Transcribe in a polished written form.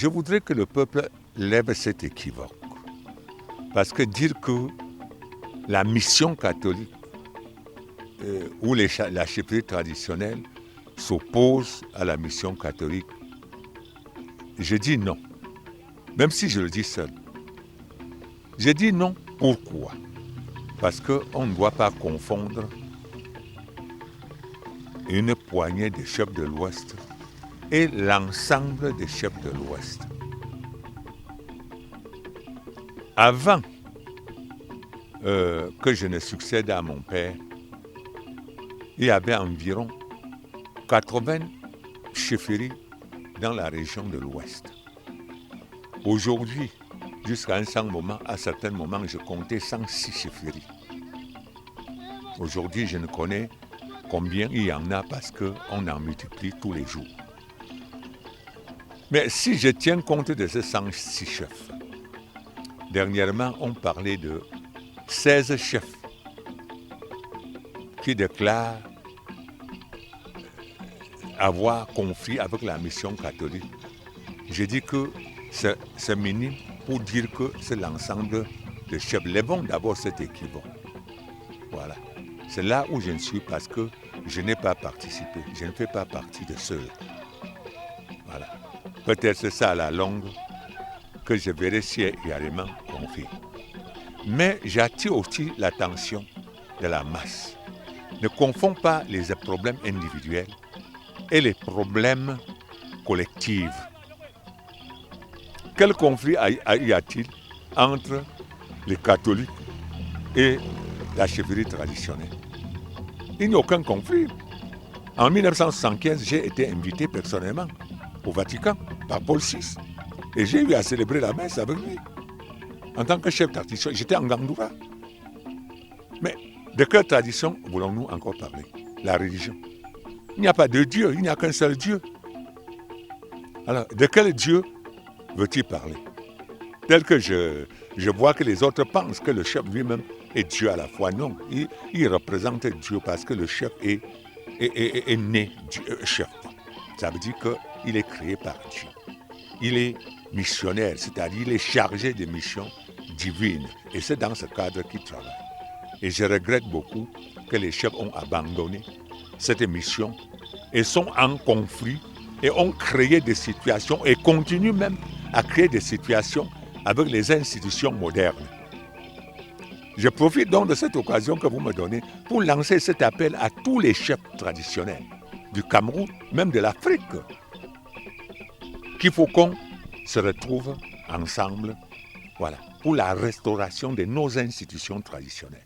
je voudrais que le peuple lève cet équivoque. Parce que dire que la mission catholique ou la chefferie traditionnelle s'oppose à la mission catholique, je dis non. Même si je le dis seul. Je dis non, pourquoi? Parce qu'on ne doit pas confondre une poignée de chefs de l'Ouest et l'ensemble des chefs de l'Ouest. Avant que je ne succède à mon père, il y avait environ 80 chefferies dans la région de l'Ouest. Aujourd'hui, jusqu'à un certain moment, à certains moments, je comptais 106 chefferies. Aujourd'hui, je ne connais combien il y en a parce qu'on en multiplie tous les jours. Mais si je tiens compte de ces 106 chefs, dernièrement, on parlait de 16 chefs qui déclarent avoir conflit avec la mission catholique. Je dis que c'est minime pour dire que c'est l'ensemble des chefs. Lèvons d'abord cet équivoque. Voilà. C'est là où je ne suis parce que je n'ai pas participé. Je ne fais pas partie de ceux-là. Voilà. Peut-être c'est ça à la longue que je verrai s'il y a réellement conflit. Mais j'attire aussi l'attention de la masse. Ne confonds pas les problèmes individuels et les problèmes collectifs. Quel conflit y a-t-il entre les catholiques et la chefferie traditionnelle? Il n'y a aucun conflit. En 1975, j'ai été invité personnellement au Vatican par Paul VI. Et j'ai eu à célébrer la messe avec lui. En tant que chef tradition, j'étais en Gandoura. Mais de quelle tradition voulons-nous encore parler? La religion. Il n'y a pas de Dieu, il n'y a qu'un seul Dieu. Alors, de quel Dieu veut-il parler? Tel que je vois que les autres pensent que le chef lui-même est Dieu à la fois. Non, il représente Dieu parce que le chef est né chef. Ça veut dire qu'il est créé par Dieu. Il est missionnaire, c'est-à-dire il est chargé de missions divines. Et c'est dans ce cadre qu'il travaille. Et je regrette beaucoup que les chefs ont abandonné cette mission et sont en conflit et ont créé des situations et continuent même à créer des situations avec les institutions modernes. Je profite donc de cette occasion que vous me donnez pour lancer cet appel à tous les chefs traditionnels du Cameroun, même de l'Afrique, qu'il faut qu'on se retrouve ensemble, voilà, pour la restauration de nos institutions traditionnelles.